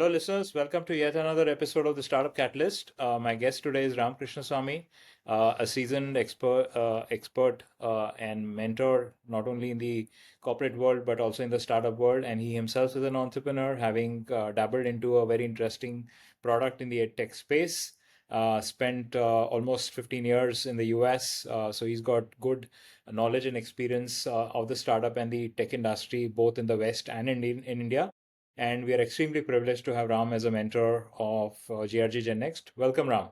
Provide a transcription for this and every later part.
Hello, listeners. Welcome to yet another episode of the Startup Catalyst. My guest today is Ram Krishnaswamy, a seasoned expert and mentor, not only in the corporate world but also in the startup world. And he himself is an entrepreneur, having dabbled into a very interesting product in the EdTech space. Spent almost 15 years in the US, so he's got good knowledge and experience of the startup and the tech industry, both in the West and in India. And we are extremely privileged to have Ram as a mentor of GRG Gen Next. Welcome, Ram.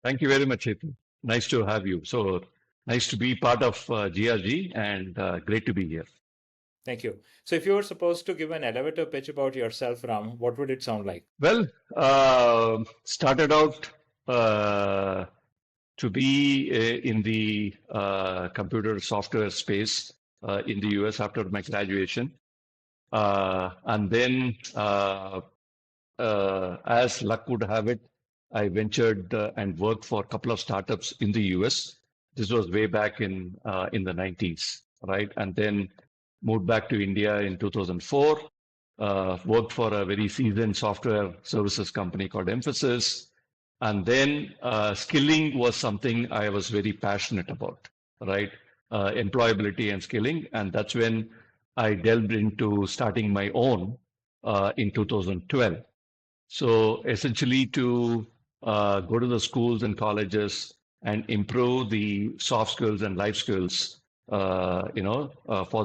Thank you very much, Chetan. Nice to have you. So nice to be part of GRG and great to be here. Thank you. So if you were supposed to give an elevator pitch about yourself, Ram, what would it sound like? Well, started out to be in the computer software space in the US after my graduation. And then, as luck would have it, I ventured and worked for a couple of startups in the US. This was way back in the 90s, right? And then moved back to India in 2004. Worked for a very seasoned software services company called Emphasis. And then skilling was something I was very passionate about, right? Employability and skilling. And that's when I delved into starting my own in 2012. So essentially to go to the schools and colleges and improve the soft skills and life skills, for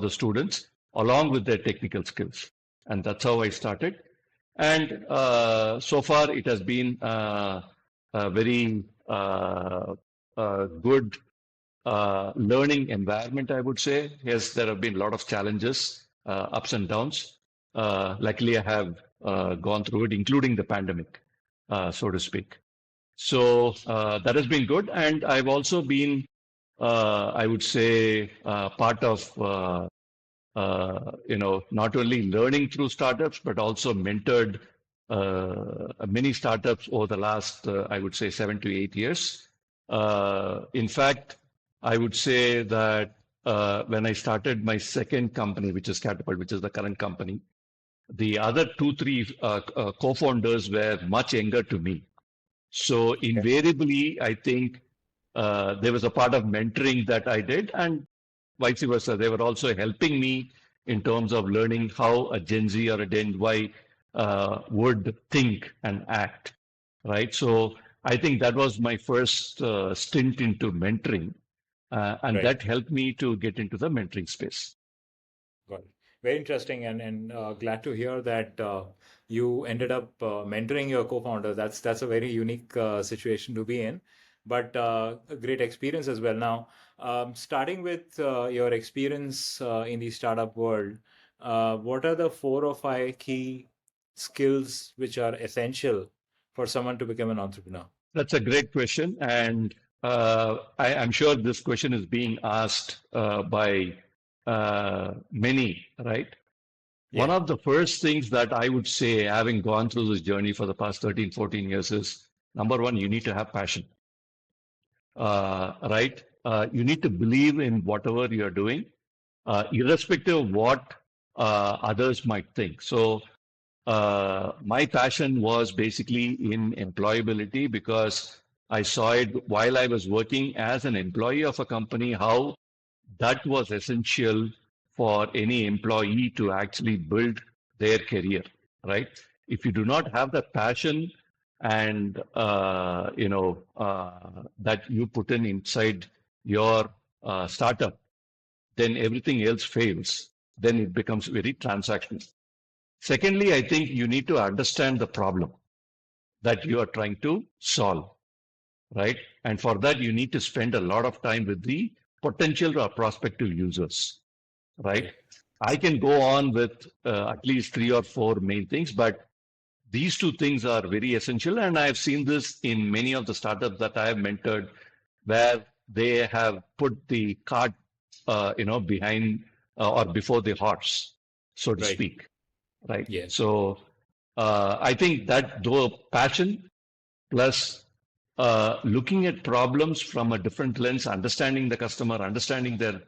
the students along with their technical skills. And that's how I started. And so far it has been a very good learning environment, I would say. Yes, there have been a lot of challenges, ups and downs. Luckily, I have gone through it, including the pandemic, so to speak. So that has been good. And I've also been, I would say, part of, not only learning through startups, but also mentored many startups over the last, I would say, 7 to 8 years. In fact, I would say that when I started my second company, which is Catapult, which is the current company, the other 2, 3 co-founders were much younger to me. So invariably, I think there was a part of mentoring that I did, and vice versa. They were also helping me in terms of learning how a Gen Z or a Gen Y would think and act, right? So I think that was my first stint into mentoring. And that helped me to get into the mentoring space. Got it. Very interesting, and glad to hear that you ended up mentoring your co-founder. That's a very unique situation to be in, but a great experience as well. Now, starting with your experience in the startup world, what are the 4 or 5 key skills which are essential for someone to become an entrepreneur? That's a great question, and I'm sure this question is being asked by many, right? Yeah. One of the first things that I would say, having gone through this journey for the past 13, 14 years is, number one, you need to have passion, right? You need to believe in whatever you're doing, irrespective of what others might think. So my passion was basically in employability, because I saw it while I was working as an employee of a company, how that was essential for any employee to actually build their career, right? If you do not have the passion and, that you put in inside your startup, then everything else fails. Then it becomes very transactional. Secondly, I think you need to understand the problem that you are trying to solve, right? And for that, you need to spend a lot of time with the potential or prospective users, right? I can go on with at least 3 or 4 main things, but these 2 things are very essential. And I've seen this in many of the startups that I have mentored, where they have put the cart, behind or before the horse, so to speak, right? Yes. So I think that though passion plus looking at problems from a different lens, understanding the customer, understanding their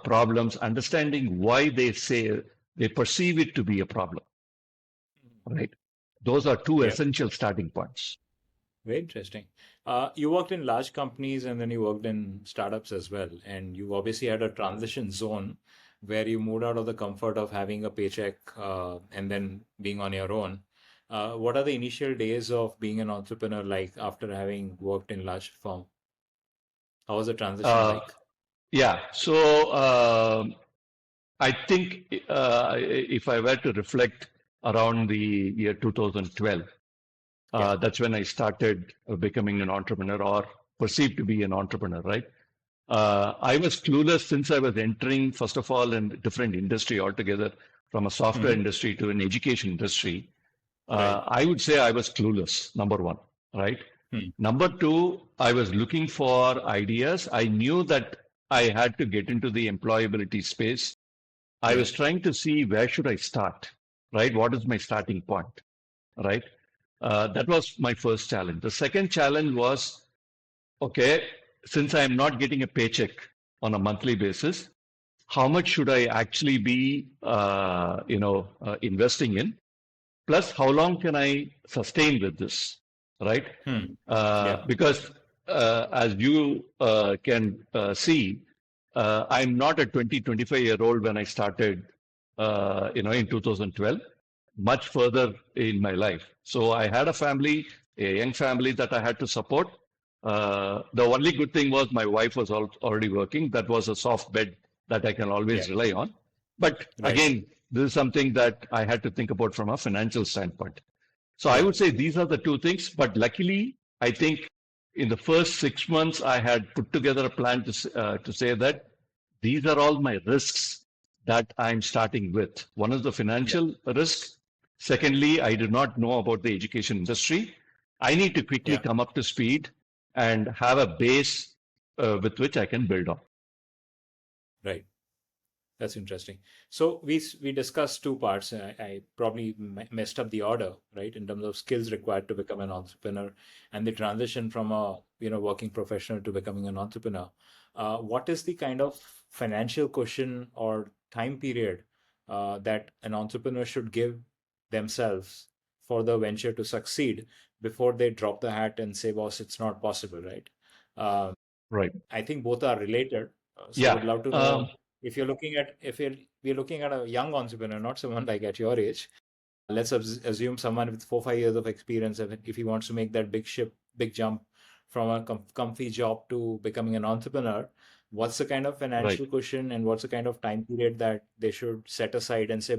problems, understanding why they perceive it to be a problem, right? Those are two Yeah. essential starting points. Very interesting. You worked in large companies and then you worked in startups as well. And you obviously had a transition zone where you moved out of the comfort of having a paycheck and then being on your own. What are the initial days of being an entrepreneur like after having worked in large firm? How was the transition Uh, like? yeah. So I think if I were to reflect around the year 2012, Yeah. that's when I started becoming an entrepreneur or perceived to be an entrepreneur, right? I was clueless since I was entering, first of all, in a different industry altogether, from a software Hmm. industry to an education industry. Right. I would say I was clueless, number one, right? Hmm. Number two, I was looking for ideas. I knew that I had to get into the employability space. I Yeah. was trying to see where should I start, right? What is my starting point, right? That was my first challenge. The second challenge was, okay, since I am not getting a paycheck on a monthly basis, how much should I actually be, investing in? Plus, how long can I sustain with this, right? Hmm. Yeah. Because as you can see, I'm not a 20, 25-year-old when I started, in 2012, much further in my life. So I had a family, a young family that I had to support. The only good thing was my wife was already working. That was a soft bed that I can Yeah. always rely on. But Right. again, this is something that I had to think about from a financial standpoint. So I Yeah. would say these are the two things. But luckily, I think in the first 6 months, I had put together a plan to say that these are all my risks that I'm starting with. One is the Yeah. financial risk. Secondly, I do not know about the education industry. I need to quickly Yeah. come up to speed and have a base with which I can build on. Right. That's interesting. So we discussed two parts. I probably messed up the order, right, in terms of skills required to become an entrepreneur and the transition from a working professional to becoming an entrepreneur. What is the kind of financial cushion or time period that an entrepreneur should give themselves for the venture to succeed before they drop the hat and say, "Boss, it's not possible," right? Uh, Right. I think both are related. So Yeah. would love to know if you're looking at if we're looking at a young entrepreneur, not someone like at your age. Let's assume someone with 4 5 years of experience, if he wants to make that big jump from a comfy job to becoming an entrepreneur, what's the kind of Right. financial cushion and what's the kind of time period that they should set aside and say,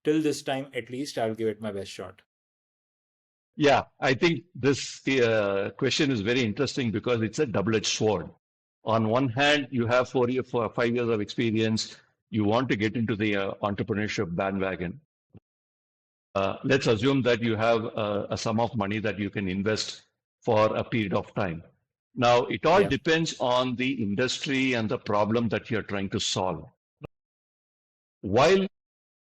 till this time at least I'll give it my best shot. Yeah, I think this question is very interesting because it's a double-edged sword. On one hand, you have 5 years of experience. You want to get into the entrepreneurship bandwagon. Let's assume that you have a sum of money that you can invest for a period of time. Now, it all Yeah. depends on the industry and the problem that you're trying to solve. While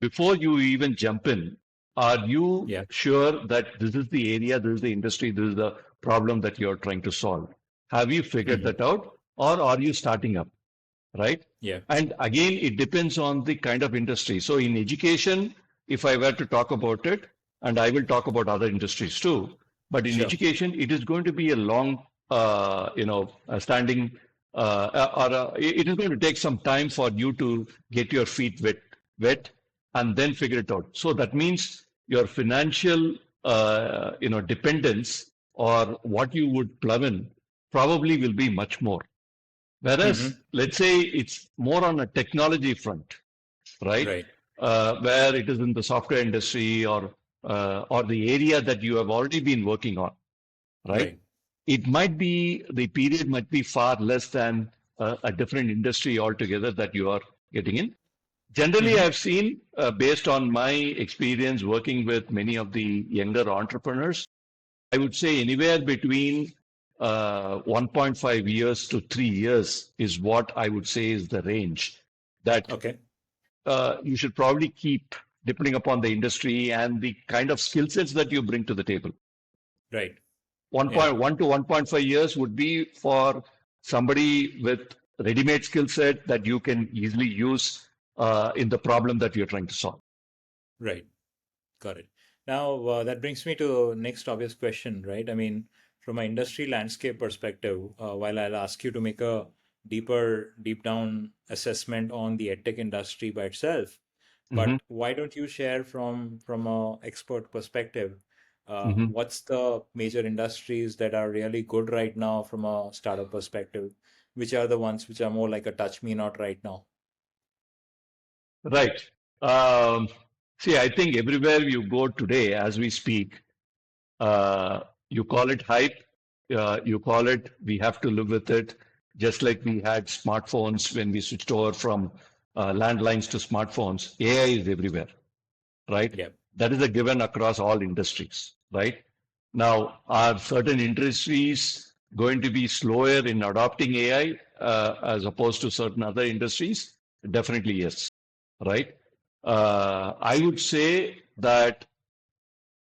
before you even jump in, are you Yeah. sure that this is the area, this is the industry, this is the problem that you're trying to solve? Have you figured Hmm. that out, or are you starting up? Right? Yeah. And again, it depends on the kind of industry. So in education, if I were to talk about it, and I will talk about other industries too, but in Sure. education, it is going to be a long, standing, it is going to take some time for you to get your feet wet, and then figure it out. So that means your financial, dependence or what you would plumb in probably will be much more. Whereas, Hmm. let's say it's more on a technology front, right? Right. Where it is in the software industry or the area that you have already been working on, right? Right. It might be the period might be far less than a different industry altogether that you are getting in. Generally, Hmm. I've seen, based on my experience working with many of the younger entrepreneurs, I would say anywhere between 1.5 years to 3 years is what I would say is the range that Okay. you should probably keep depending upon the industry and the kind of skill sets that you bring to the table. Right. Yeah. 1.1 to 1.5 years would be for somebody with ready-made skill set that you can easily use in the problem that you're trying to solve. Right. Got it. Now, that brings me to next obvious question, right? I mean, from an industry landscape perspective, while I'll ask you to make a deep down assessment on the edtech industry by itself, Hmm. but why don't you share from a expert perspective, Hmm. what's the major industries that are really good right now from a startup perspective? Which are the ones which are more like a touch me not right now? Right. Um, See, I think everywhere you go today, as we speak, uh, you call it hype, you call it, we have to live with it, just like we had smartphones when we switched over from landlines to smartphones. AI is everywhere, right? Yeah. That is a given across all industries, right? Now, are certain industries going to be slower in adopting AI as opposed to certain other industries? Definitely yes, right? I would say that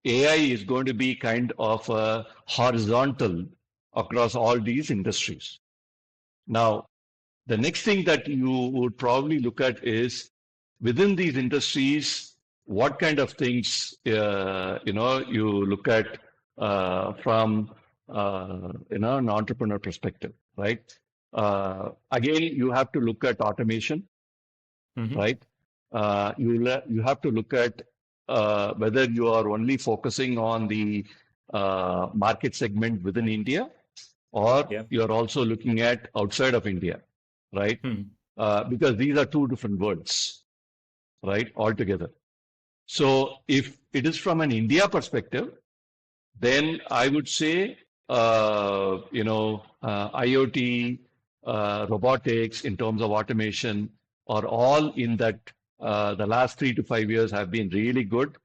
AI is going to be kind of a horizontal across all these industries. Now, the next thing that you would probably look at is within these industries, what kind of things you look at from an entrepreneur perspective, right? Again, you have to look at automation, Hmm. right? You have to look at whether you are only focusing on the market segment within India, or Yeah. you are also looking at outside of India, right? Hmm. Because these are two different worlds, right, altogether. So if it is from an India perspective, then I would say, IoT, robotics in terms of automation are all in that the last 3 to 5 years have been really good.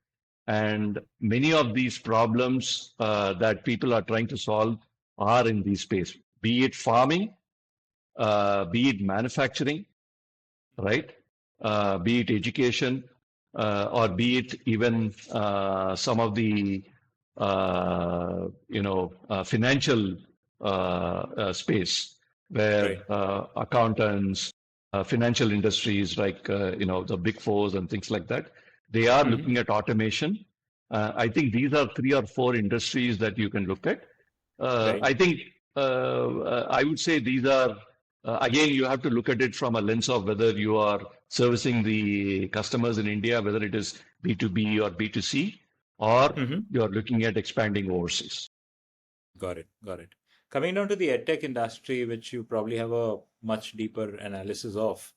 And many of these problems that people are trying to solve are in these space, be it farming, be it manufacturing, right? Be it education, or be it even some of the financial space where Right. accountants, financial industries like the big fours and things like that, they are Hmm. looking at automation. I think these are 3 or 4 industries that you can look at. Right. I think I would say these are, again, you have to look at it from a lens of whether you are servicing the customers in India, whether it is B2B or B2C, or Hmm. you are looking at expanding overseas. Got it. Got it. Coming down to the edtech industry, which you probably have a much deeper analysis of,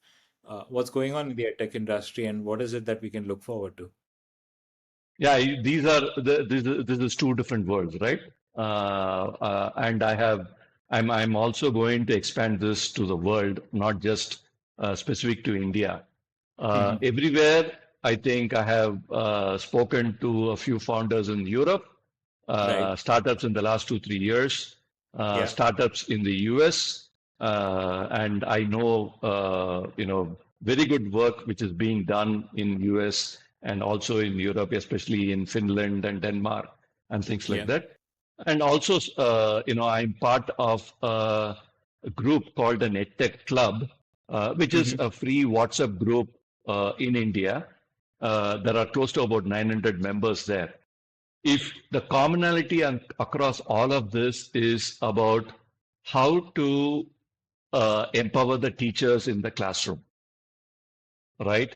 what's going on in the edtech industry and what is it that we can look forward to? Yeah, these are this is 2 different worlds, right? And I'm also going to expand this to the world, not just specific to India. Hmm. Everywhere, I think I have spoken to a few founders in Europe, Right. startups in the last 2, 3 years, Yeah. startups in the US, and I know very good work which is being done in US and also in Europe, especially in Finland and Denmark and things like Yeah. that. And also, I'm part of a group called an EdTech Club, which is Hmm. a free WhatsApp group in India. There are close to about 900 members there. If the commonality across all of this is about how to empower the teachers in the classroom, right?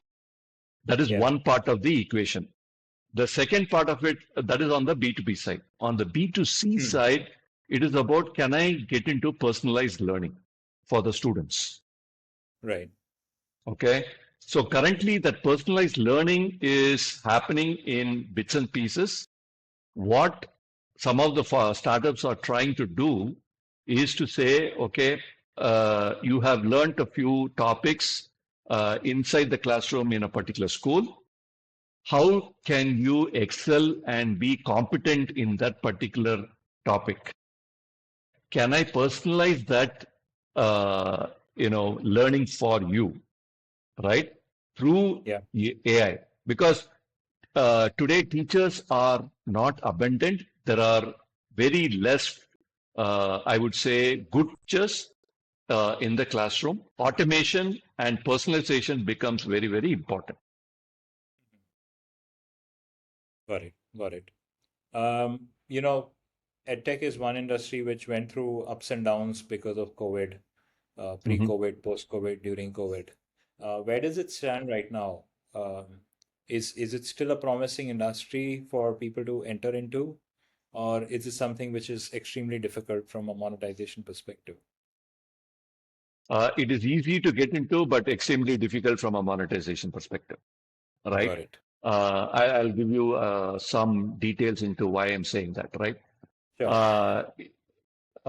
That is Yeah. one part of the equation. The second part of it, that is on the B2B side. On the B2C Hmm. side, it is about, can I get into personalized learning for the students? Right. Okay. So currently, that personalized learning is happening in bits and pieces. What some of the startups are trying to do is to say, okay, you have learned a few topics inside the classroom in a particular school. How can you excel and be competent in that particular topic? Can I personalize that, learning for you, right? Through Yeah. AI? Because today teachers are not abundant. There are very less, I would say, good teachers in the classroom. Automation and personalization becomes very, very important. Got it. Got it. You know, EdTech is one industry which went through ups and downs because of COVID, Mhm. pre-COVID, post-COVID, during COVID. Where does it stand right now? Is it still a promising industry for people to enter into, or is it something which is extremely difficult from a monetization perspective? It is easy to get into, but extremely difficult from a monetization perspective, right? Got it. I'll give you some details into why I'm saying that, right? Sure. Uh,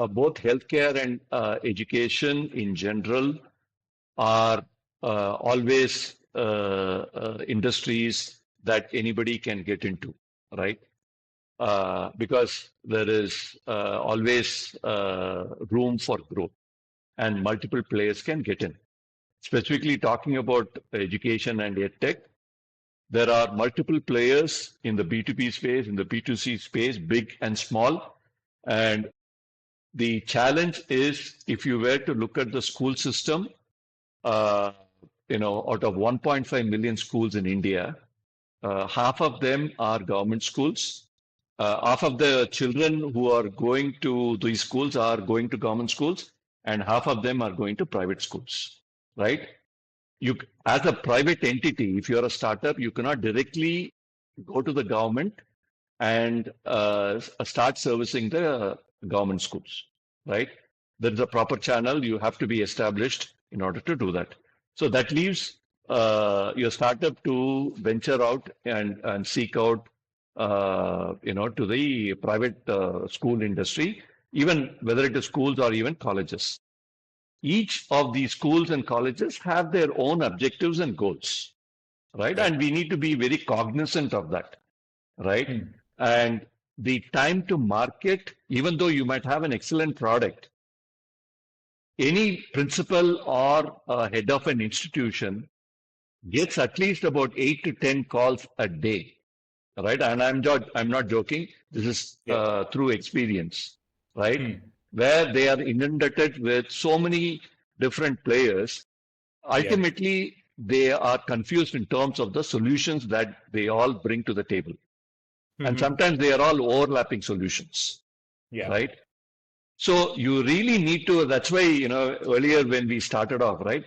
Both healthcare and education in general are always industries that anybody can get into, right? Because there is always room for growth and multiple players can get in. Specifically talking about education and EdTech, there are multiple players in the B2B space, in the B2C space, big and small. And the challenge is if you were to look at the school system, uh, out of 1.5 million schools in India, half of them are government schools. Half of the children who are going to these schools are going to government schools, and half of them are going to private schools, right? You, as a private entity, if you're a startup, you cannot directly go to the government and start servicing the government schools, right? There is a proper channel you have to be established in order to do that. So that leaves your startup to venture out and seek out, to the private school industry, even whether it is schools or even colleges. Each of these schools and colleges have their own objectives and goals, right? Right. And we need to be very cognizant of that, right? Hmm. And the time to market, even though you might have an excellent product, any principal or head of an institution gets at least about 8 to 10 calls a day, right? And I'm not joking. This is Yeah. through experience, right? Hmm. Where they are inundated with so many different players. Yeah. Ultimately, they are confused in terms of the solutions that they all bring to the table. And Hmm. sometimes they are all overlapping solutions, Yeah. right? So you really need to, that's why, earlier when we started off, right?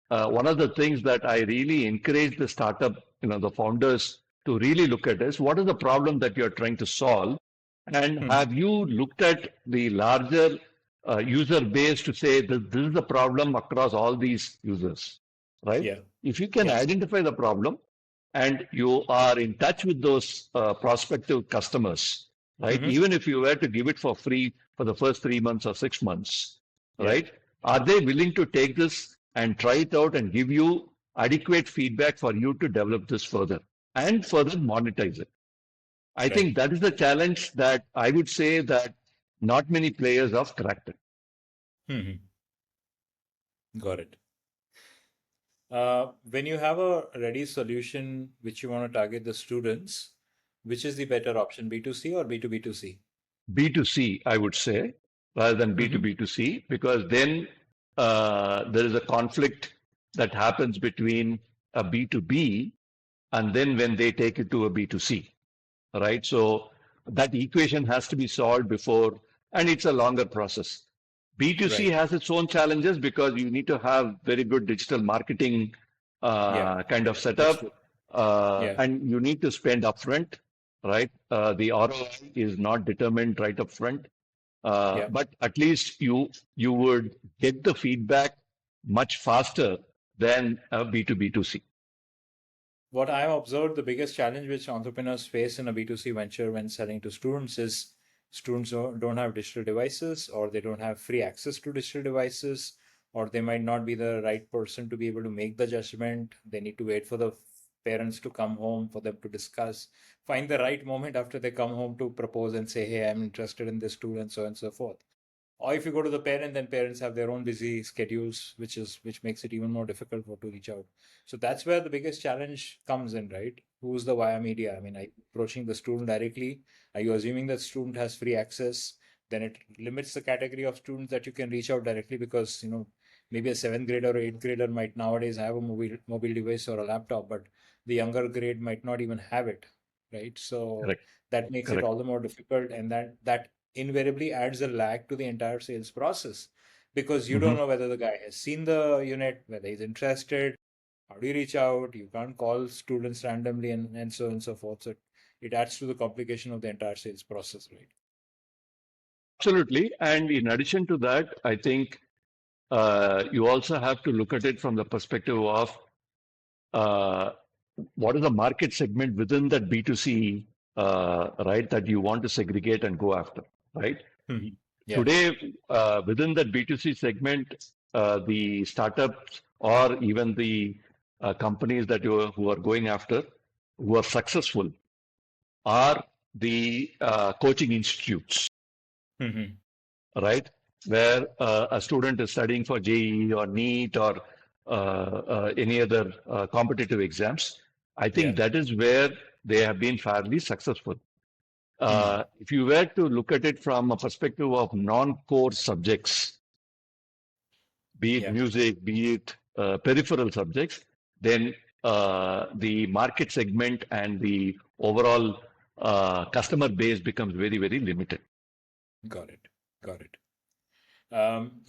One of the things that I really encourage the startup, the founders to really look at is what is the problem that you're trying to solve? And Hmm. have you looked at the larger user base to say that this is the problem across all these users, right? Yeah. If you can Yeah. identify the problem and you are in touch with those prospective customers, right? Hmm. Even if you were to give it for free for the first 3 months or 6 months, Yeah. right? Are they willing to take this and try it out and give you adequate feedback for you to develop this further and further monetize it? I Right. think that is the challenge that I would say that not many players have cracked it. Hmm. Got it. When you have a ready solution which you want to target the students, which is the better option, B2C or B2B2C? B2C, I would say, rather than Mm-hmm. B2B2C, because then there is a conflict that happens between a B2B and then when they take it to a B2C, right? So that equation has to be solved before, and it's a longer process. B2C Right. has its own challenges because you need to have very good digital marketing Yeah, kind of that's setup, true. Yeah. and you need to spend upfront, right? The ROI is not determined right up front, Yeah. but at least you would get the feedback much faster than a B2B2C. What I've observed, the biggest challenge which entrepreneurs face in a B2C venture when selling to students is students don't have digital devices, or they don't have free access to digital devices, or they might not be the right person to be able to make the judgment. They need to wait for the parents to come home for them to discuss, find the right moment after they come home to propose and say, hey, I'm interested in this tool, and so on and so forth. Or if you go to the parent, then parents have their own busy schedules, which makes it even more difficult for to reach out. So that's where the biggest challenge comes in, right? Who's the via media? I mean, are you approaching the student directly? Are you assuming that student has free access? Then it limits the category of students that you can reach out directly, because maybe a seventh grader or eighth grader might nowadays have a mobile device or a laptop, but the younger grade might not even have it. right? So Correct. that makes it Correct. all the more difficult, and that invariably adds a lag to the entire sales process because you don't Hmm. know whether the guy has seen the unit, whether he's interested. How do you reach out? You can't call students randomly and so on and so forth. So it adds to the complication of the entire sales process, right? Absolutely. And in addition to that, I think you also have to look at it from the perspective of uh, what is the market segment within that B2C, right, that you want to segregate and go after, right? Mhm. Yeah. Today, within that B2C segment, the startups or even the companies that who are going after, who are successful, are the coaching institutes, Hmm. right? Where a student is studying for JEE or NEET or any other competitive exams. I Yeah. think that is where they have been fairly successful. Hmm. If you were to look at it from a perspective of non-core subjects, be it Yeah. music, be it peripheral subjects, then the market segment and the overall customer base becomes very, very limited. Got it. Got it.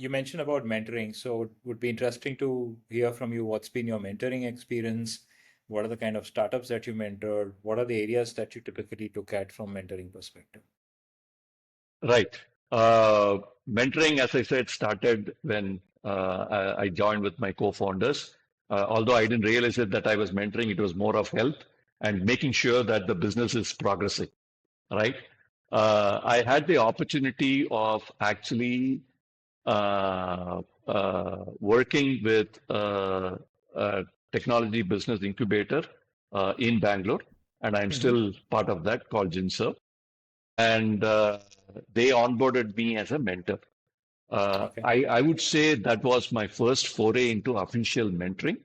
You mentioned about mentoring, so it would be interesting to hear from you what's been your mentoring experience. What are the kind of startups that you mentored? What are the areas that you typically look at from mentoring perspective? Right. Uh, Mentoring, as I said, started when I joined with my co-founders. Although I didn't realize it that I was mentoring, it was more of help and making sure that the business is progressing. Right. I had the opportunity of actually working with a technology business incubator in Bangalore, and I'm Hmm. still part of that called Jinser. And they onboarded me as a mentor. Okay. I would say that was my first foray into official mentoring.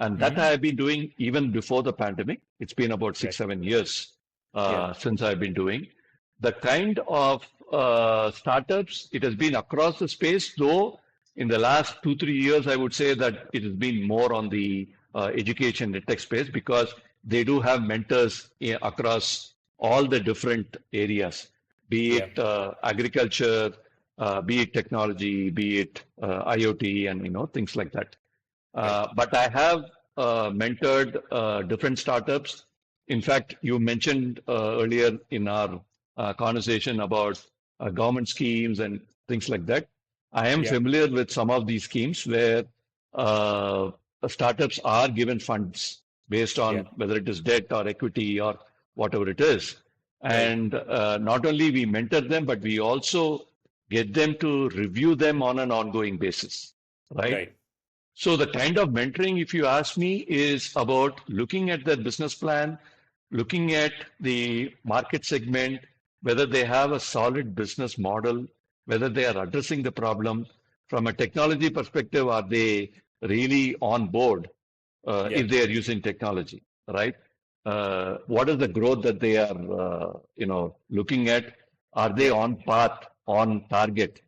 And that I Hmm. have been doing even before the pandemic. It's been about Right. 6, 7 years Yeah. since I've been doing. The kind of startups, it has been across the space, though in the last 2, 3 years, I would say that it has been more on the education and tech space because they do have mentors across all the different areas, be Yeah. it agriculture, be it technology, be it IoT, and things like that. Right. But I have mentored different startups. In fact, you mentioned earlier in our conversation about government schemes and things like that. I am Yeah. familiar with some of these schemes where uh, startups are given funds based Yeah. on whether it is debt or equity or whatever it is. Right. And not only we mentor them, but we also get them to review them on an ongoing basis, right? Right. So the kind of mentoring, if you ask me, is about looking at their business plan, looking at the market segment, whether they have a solid business model, whether they are addressing the problem. From a technology perspective, are they really on board Yeah. if they are using technology, right? What is the growth that they are, looking at? Are they Yeah. on path, on target?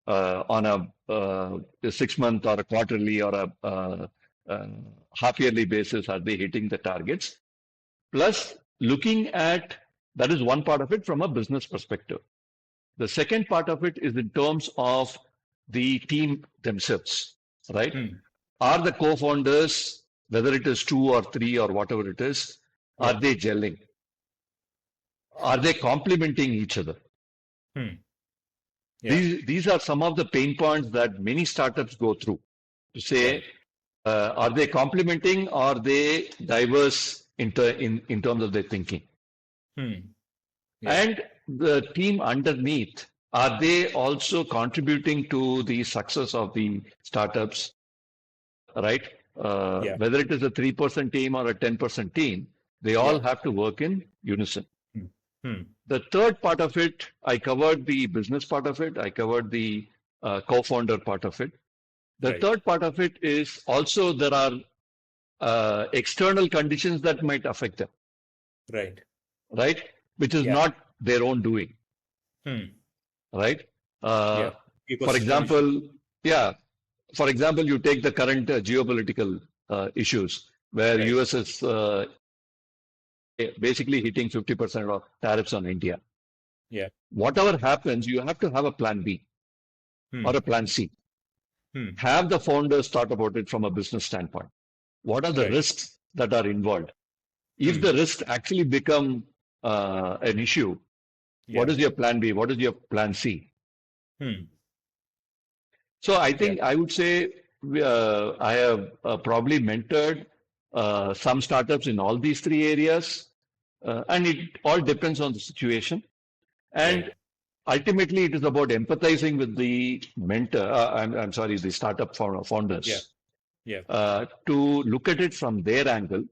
On a 6 month or a quarterly or a half yearly basis, are they hitting the targets? Plus, looking at that is one part of it from a business perspective. The second part of it is in terms of the team themselves, right? Hmm. Are the co-founders, whether it is 2 or 3 or whatever it is, are Yeah. they gelling? Are they complementing each other? Hmm. Yeah. These are some of the pain points that many startups go through to Yeah. say, are they complementing? Are they diverse in terms of their thinking? Hmm. Yeah. And the team underneath, are they also contributing to the success of the startups, right? Yeah. Whether it is a 3% team or a 10% team, they all Yeah. have to work in unison. Hmm. Hmm. The third part of it, I covered the business part of it, I covered the co-founder part of it. The Right. third part of it is also there are external conditions that might affect them, Right. right? Which is Yeah. not their own doing, Hmm. right? Yeah. Uh, for Ecosystem issue. example, yeah, for example, you take the current geopolitical issues where Right. US is basically hitting 50% of tariffs on India. Yeah. Whatever happens, you have to have a plan B or a plan C. Have the founders thought about it from a business standpoint. What are the Right. risks that are involved? If the risks actually become an issue, what Yeah. is your plan B? What is your plan C? So I Yeah. think I would say I have probably mentored some startups in all these three areas, and it all depends on the situation. And Right. ultimately, it is about empathizing with the mentor. I'm sorry, the startup Yeah. founders Yeah. to look at it from their angle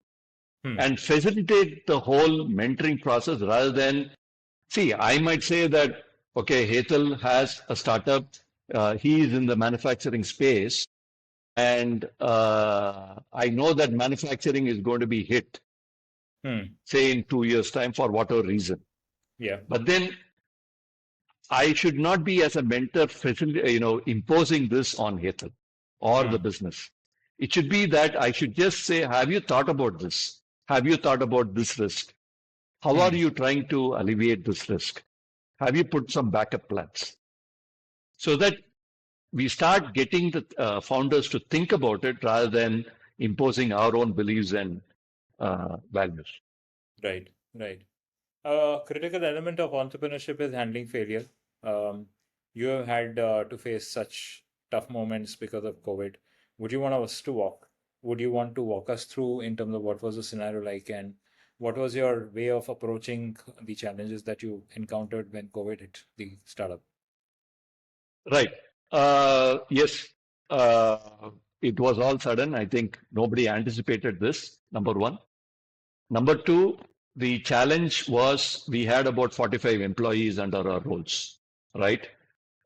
Hmm. and facilitate the whole mentoring process rather than see. I might say that okay, Hetal has a startup. He is in the manufacturing space, and I know that manufacturing is going to be hit, say in 2 years' time for whatever reason. Yeah. But then I should not be as a mentor, imposing this on Hetal or the business. It should be that I should just say, have you thought about this? Have you thought about this risk? How are you trying to alleviate this risk? Have you put some backup plans? So that we start getting the founders to think about it rather than imposing our own beliefs and values. Right. Right. Critical element of entrepreneurship is handling failure. You have had to face such tough moments because of COVID. Would you want us to walk? Would you want to walk us through in terms of what was the scenario like and what was your way of approaching the challenges that you encountered when COVID hit the startup? Right. Yes. It was all sudden. I think nobody anticipated this, number one. Number two, the challenge was we had about 45 employees under our roles, right?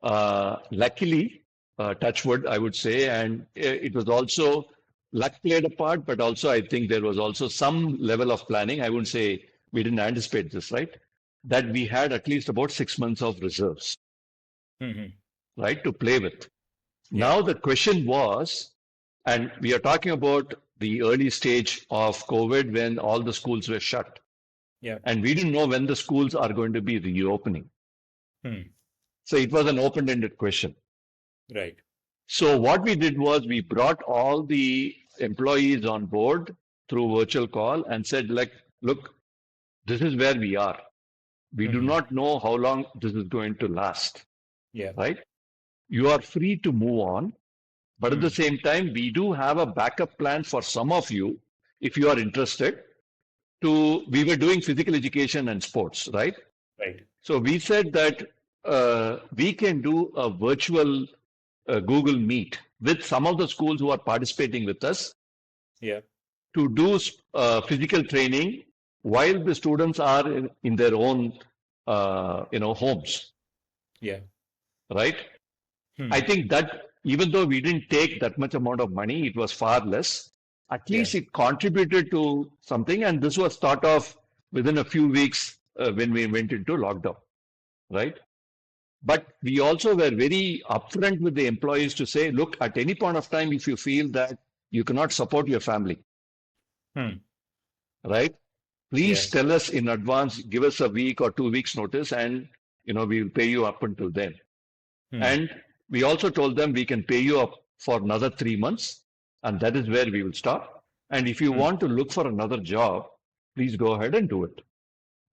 Luckily, touch wood, I would say, and it was also luck played a part, but also I think there was also some level of planning. I wouldn't say we didn't anticipate this, right? That we had at least about 6 months of reserves, right, to play with. Yeah. Now the question was, and we are talking about the early stage of COVID when all the schools were shut. Yeah. And we didn't know when the schools are going to be reopening. So it was an open-ended question. Right. So what we did was we brought all the employees on board through virtual call and said, like, look, this is where we are. We do not know how long this is going to last. Yeah. Right? You are free to move on. But at the same time, we do have a backup plan for some of you, if you are interested. We were doing physical education and sports, right? Right. So we said that we can do a virtual Google Meet with some of the schools who are participating with us. Yeah. To do physical training while the students are in their own, homes. Yeah. Right. I think that even though we didn't take that much amount of money, it was far less. At least it contributed to something, and this was thought of within a few weeks when we went into lockdown, right? But we also were very upfront with the employees to say, look, at any point of time, if you feel that you cannot support your family, right? Please tell us in advance, give us a week or 2 weeks notice, and we will pay you up until then. And we also told them we can pay you up for another 3 months, and that is where we will stop. And if you want to look for another job, please go ahead and do it.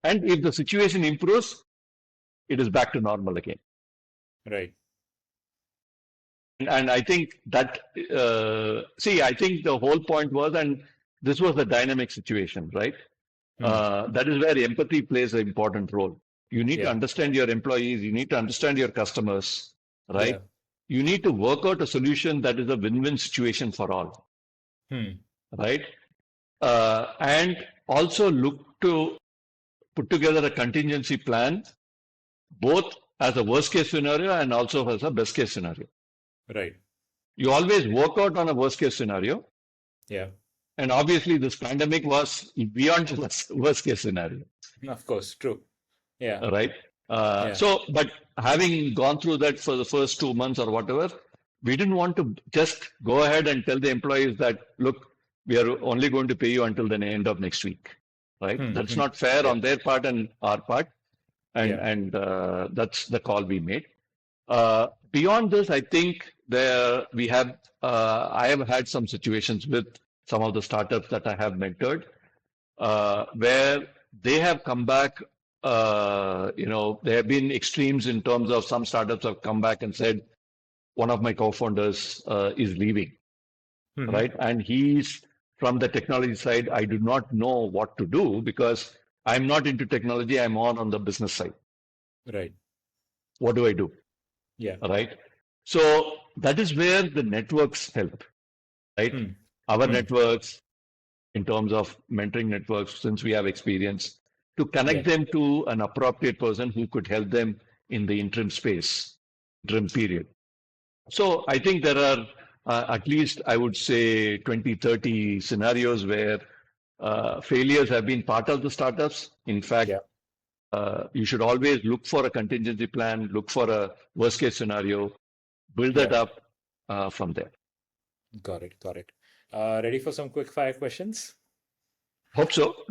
And if the situation improves, it is back to normal again. Right. And I think that, I think the whole point was, and this was a dynamic situation, right? That is where empathy plays an important role. You need to understand your employees, you need to understand your customers, right? Yeah. You need to work out a solution that is a win-win situation for all, right? And also look to put together a contingency plan, both as a worst case scenario and also as a best case scenario. Right. You always work out on a worst case scenario. Yeah. And obviously this pandemic was beyond the worst case scenario. Of course, true. Yeah. Right. So, but having gone through that for the first 2 months or whatever, we didn't want to just go ahead and tell the employees that, look, we are only going to pay you until the end of next week. right? That's Hmm. not fair Yeah. on their part and our part, Yeah. and that's the call we made. Beyond this, I think I have had some situations with some of the startups that I have mentored, where they have come back. There have been extremes in terms of some startups have come back and said one of my co-founders is leaving, Hmm. right? And he's from the technology side. I do not know what to do because I'm not into technology. I'm on the business side. Right. What do I do? Yeah. Right. So that is where the networks help, right? Hmm. Our Hmm. networks, in terms of mentoring networks, since we have experience, to Yeah. connect them to an appropriate person who could help them in the interim period. So I think there are at least, I would say, 20, 30 scenarios where failures have been part of the startups. In fact, Yeah. you should always look for a contingency plan, look for a worst case scenario, build that Yeah. up from there. Got it. Got it. Ready for some quick fire questions? Hope so.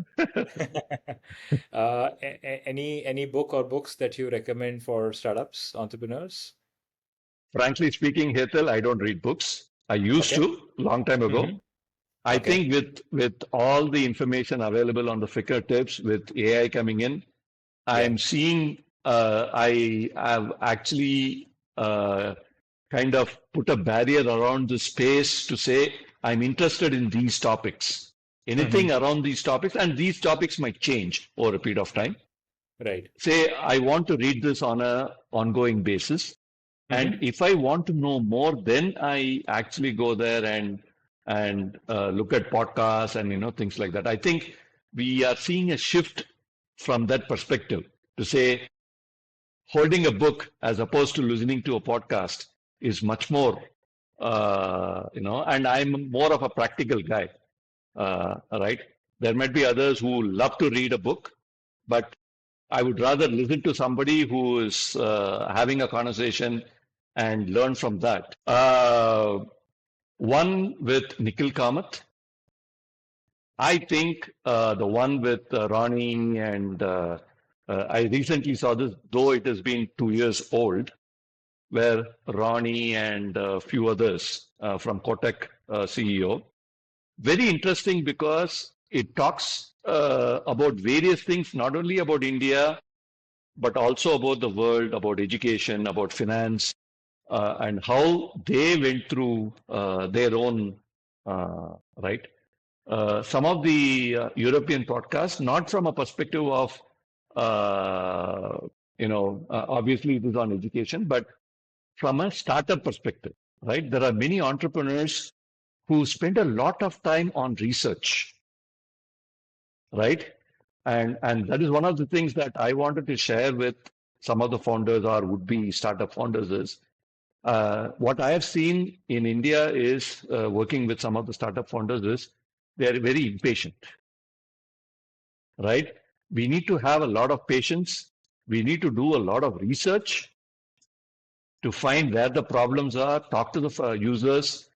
Any book or books that you recommend for startups, entrepreneurs? Frankly speaking, Hetal, I don't read books. I used Okay. to long time ago. Hmm. I Okay. think with all the information available on the fingertips, with AI coming in, Yeah. I'm seeing I have actually kind of put a barrier around the space to say I'm interested in these topics. Hmm. Anything around these topics, and these topics might change over a period of time. Right. Say I want to read this on a ongoing basis, and Hmm. if I want to know more, then I actually go there and look at podcasts and things like that. I think we are seeing a shift from that perspective to say holding a book as opposed to listening to a podcast is much more and I'm more of a practical guy, right? There might be others who love to read a book, but I would rather listen to somebody who is having a conversation and learn from that. One with Nikhil Kamath. I think the one with Ronnie and I recently saw this, though it has been 2 years old, where Ronnie and a few others from Kotak CEO. Very interesting because it talks about various things, not only about India, but also about the world, about education, about finance, and how they went through their own, right? Some of the European podcasts, not from a perspective of, obviously it is on education, but from a startup perspective, right? There are many entrepreneurs who spend a lot of time on research, right? And that is one of the things that I wanted to share with some of the founders or would-be startup founders is what I have seen in India is working with some of the startup founders is they are very impatient, right? We need to have a lot of patience. We need to do a lot of research to find where the problems are, talk to the users,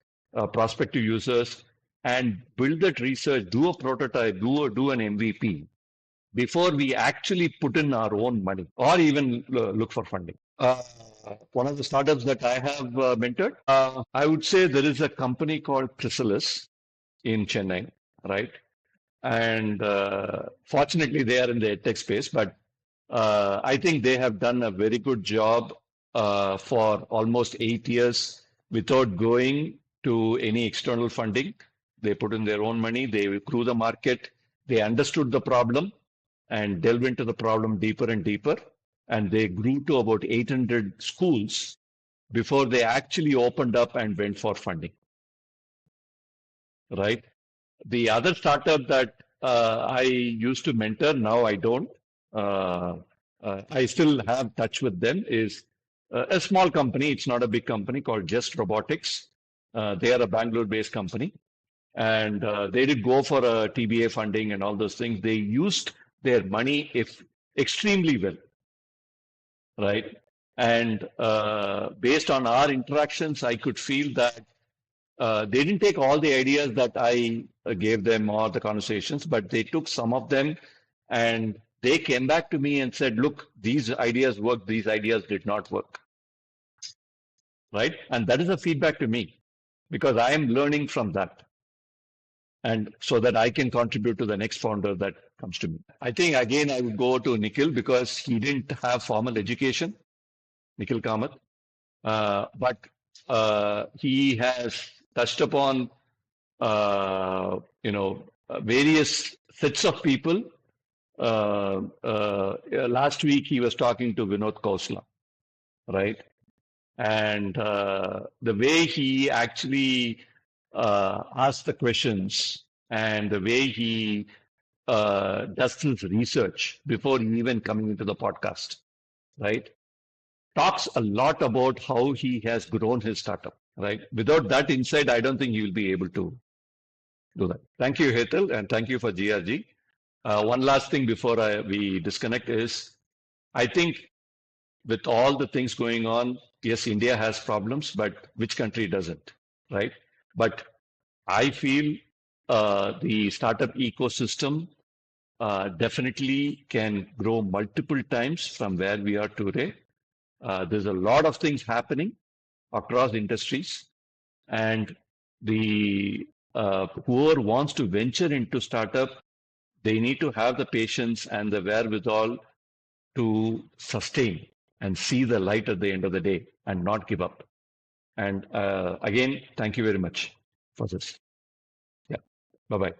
prospective users, and build that research, do a prototype, do an MVP before we actually put in our own money or even look for funding. One of the startups that I have mentored, I would say there is a company called Chrysalis in Chennai, right? And fortunately, they are in the EdTech space, but I think they have done a very good job for almost 8 years without going to any external funding. They put in their own money, they grew the market, they understood the problem and delved into the problem deeper and deeper. And they grew to about 800 schools before they actually opened up and went for funding, right? The other startup that I used to mentor, now I don't. Uh, I still have touch with them. Is a small company. It's not a big company called Just Robotics. They are a Bangalore-based company, and they did go for a TBA funding and all those things. They used their money if extremely well, right? And based on our interactions, I could feel that they didn't take all the ideas that I gave them or the conversations, but they took some of them and they came back to me and said, look, these ideas worked, these ideas did not work. Right? And that is a feedback to me because I am learning from that. And so that I can contribute to the next founder that comes to me. I think again I would go to Nikhil because he didn't have formal education, Nikhil Kamath, but he has touched upon various sets of people. Last week he was talking to Vinod Khosla, right? And the way he actually asks the questions and the way he does his research before even coming into the podcast, right? Talks a lot about how he has grown his startup, right? Without that insight, I don't think he will be able to do that. Thank you, Hetal, and thank you for GRG. One last thing before we disconnect is, I think with all the things going on, yes, India has problems, but which country doesn't, right? But I feel the startup ecosystem definitely can grow multiple times from where we are today. There's a lot of things happening across industries, and the whoever wants to venture into startup, they need to have the patience and the wherewithal to sustain and see the light at the end of the day and not give up. And again, thank you very much for this. Yeah. Bye-bye.